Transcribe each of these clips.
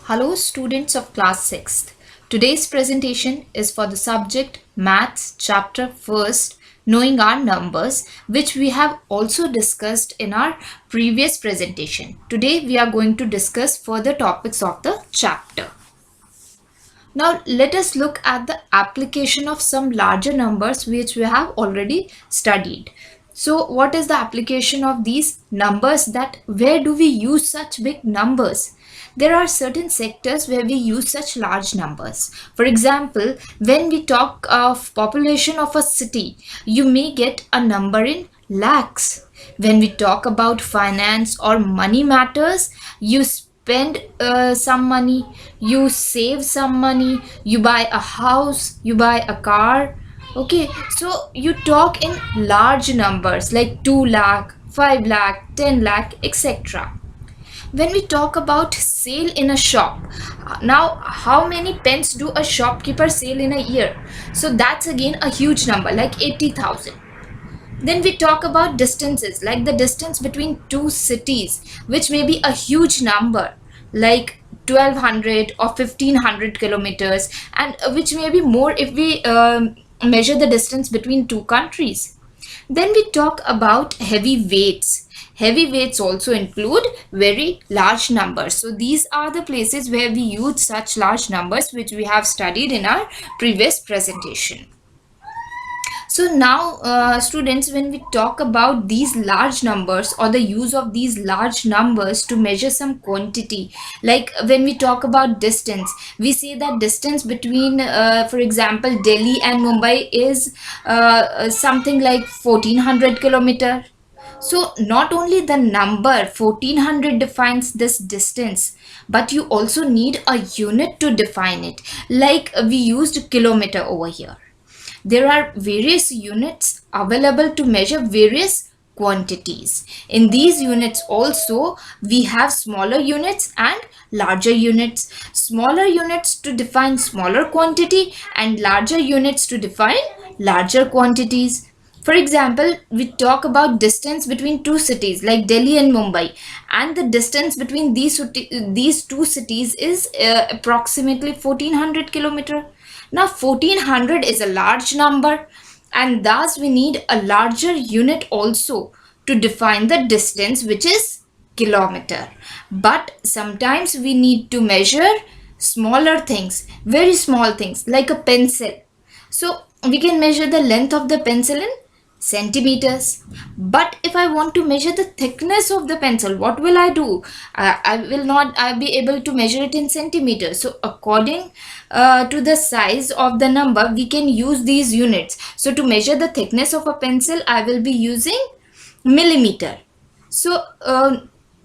Hello students of class 6th. Today's presentation is for the subject Maths chapter 1st, knowing our numbers, which we have also discussed in our previous presentation. Today we are going to discuss further topics of the chapter. Now let us look at the application of some larger numbers which we have already studied. So what is the application of these numbers, that where do we use such big numbers? There are certain sectors where we use such large numbers. For example, when we talk of population of a city, you may get a number in lakhs. When we talk about finance or money matters, you spend some money, you save some money, you buy a house, you buy a car. Okay, so you talk in large numbers like 2 lakh, 5 lakh, 10 lakh, etc. When we talk about sale in a shop, now how many pens do a shopkeeper sell in a year? So that's again a huge number like 80,000. Then we talk about distances, like the distance between two cities, which may be a huge number, like 1200 or 1500 kilometers, and which may be more if we measure the distance between two countries. Then we talk about heavy weights. Heavy weights also include very large numbers. So these are the places where we use such large numbers, which we have studied in our previous presentation. So now students, when we talk about these large numbers or the use of these large numbers to measure some quantity, like when we talk about distance, we say that distance between for example Delhi and Mumbai is something like 1400 kilometer. So not only the number 1400 defines this distance, but you also need a unit to define it, like we used kilometer over here. There are various units available to measure various quantities. In these units also, we have smaller units and larger units. Smaller units to define smaller quantity and larger units to define larger quantities. For example, we talk about distance between two cities like Delhi and Mumbai, and the distance between these two cities is approximately 1400 kilometer. Now 1400 is a large number, and thus we need a larger unit also to define the distance, which is kilometer. But sometimes we need to measure smaller things, very small things like a pencil. So we can measure the length of the pencil in centimeters. But if I want to measure the thickness of the pencil, what will I do? I will not be able to measure it in centimeters. So according to the size of the number, we can use these units. So to measure the thickness of a pencil, I will be using millimeter. So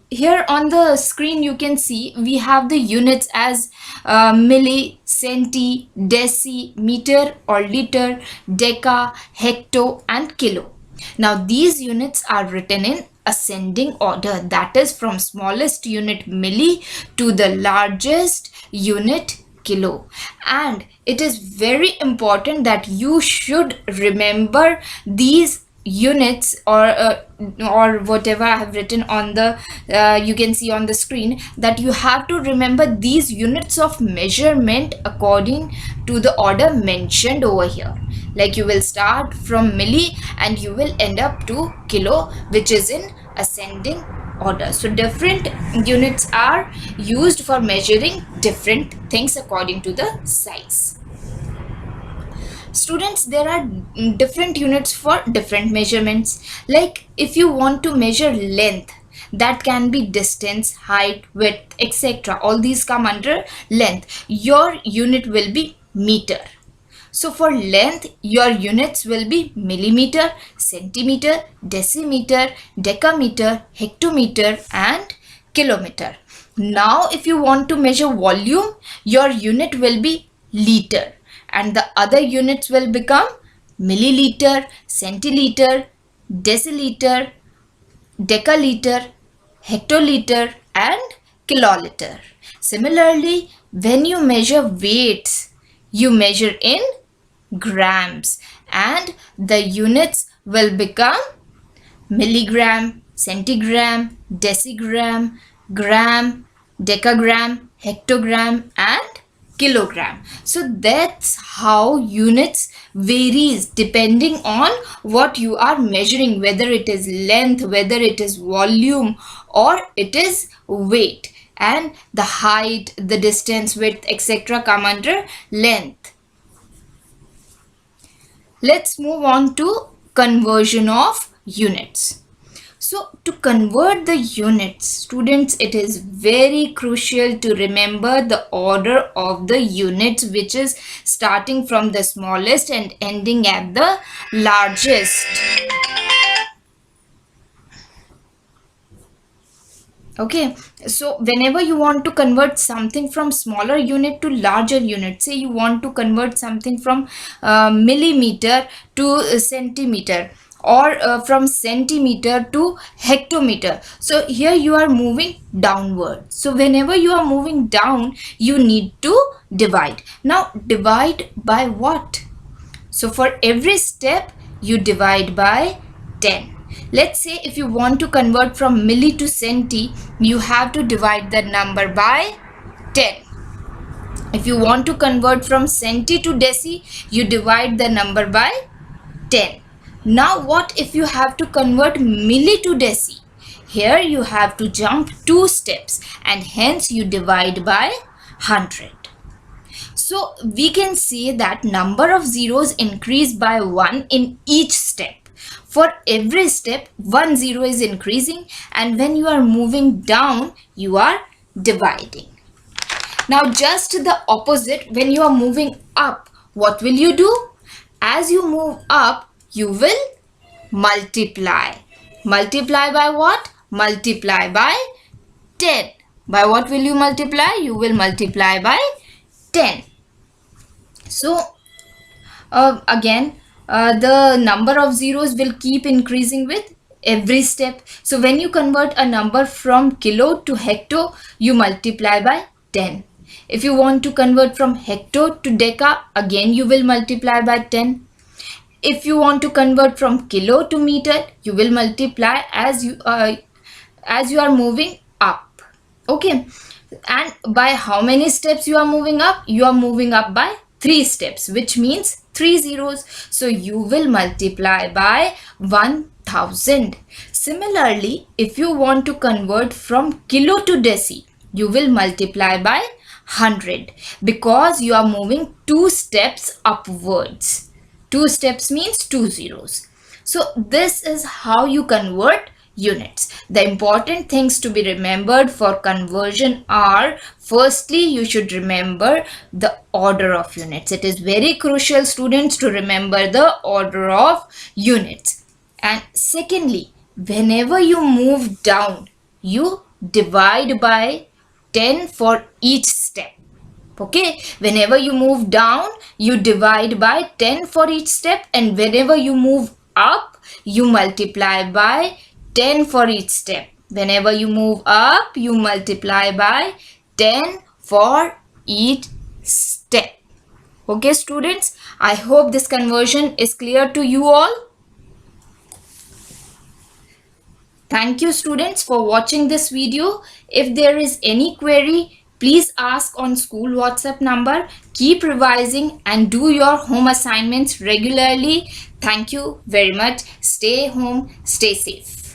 here on the screen you can see we have the units as milli, centi, deci, meter or liter, deca, hecto and kilo. Now these units are written in ascending order, that is from smallest unit milli to the largest unit kilo. And it is very important that you should remember these units or whatever I have written on the you can see on the screen, that you have to remember these units of measurement according to the order mentioned over here. Like you will start from milli and you will end up to kilo, which is in ascending order. So different units are used for measuring different things according to the size. Students, there are different units for different measurements. Like if you want to measure length, that can be distance, height, width, etc. All these come under length. Your unit will be meter. So for length, your units will be millimeter, centimeter, decimeter, decameter, hectometer and kilometer. Now if you want to measure volume, your unit will be liter, and the other units will become milliliter, centiliter, deciliter, decaliter, hectoliter and kiloliter. Similarly, when you measure weights, you measure in grams, and the units will become milligram, centigram, decigram, gram, decagram hectogram and kilogram. So that's how units varies depending on what you are measuring, whether it is length, whether it is volume, or it is weight. And the height, the distance, width, etc. come under length. Let's move on to conversion of units. So to convert the units, students, it is very crucial to remember the order of the units, which is starting from the smallest and ending at the largest. Okay, so whenever you want to convert something from smaller unit to larger unit, say you want to convert something from millimeter to centimeter, or from centimeter to hectometer. So here you are moving downward. So whenever you are moving down, you need to divide. Now divide by what? So for every step you divide by 10. Let's say if you want to convert from milli to centi, you have to divide the number by 10. If you want to convert from centi to deci, you divide the number by 10. Now what if you have to convert milli to deci? Here you have to jump 2 steps and hence you divide by 100. So we can say that number of zeros increase by 1 in each step. For every step, 1 zero is increasing, and when you are moving down, you are dividing. Now just the opposite, when you are moving up, what will you do? As you move up, you will multiply. Multiply by what? Multiply by 10. By what will you multiply? You will multiply by 10. So again, the number of zeros will keep increasing with every step. So when you convert a number from kilo to hecto, you multiply by 10. If you want to convert from hecto to deca, again you will multiply by 10. If you want to convert from kilo to meter, you will multiply as you are moving up. Okay, and by how many steps you are moving up? You are moving up by 3 steps, which means 3 zeros. So you will multiply by 1000. Similarly, if you want to convert from kilo to deci, you will multiply by 100 because you are moving 2 steps upwards. 2 steps means 2 zeros. So this is how you convert units. The important things to be remembered for conversion are, firstly, you should remember the order of units. It is very crucial, students, to remember the order of units. And secondly, whenever you move down, you divide by 10 for each step. Okay, whenever you move down, you divide by 10 for each step, and whenever you move up, you multiply by 10 for each step. Whenever you move up, you multiply by 10 for each step. Okay, students, I hope this conversion is clear to you all. Thank you, students, for watching this video. If there is any query, please ask on school WhatsApp number. Keep revising and do your home assignments regularly. Thank you very much. Stay home, stay safe.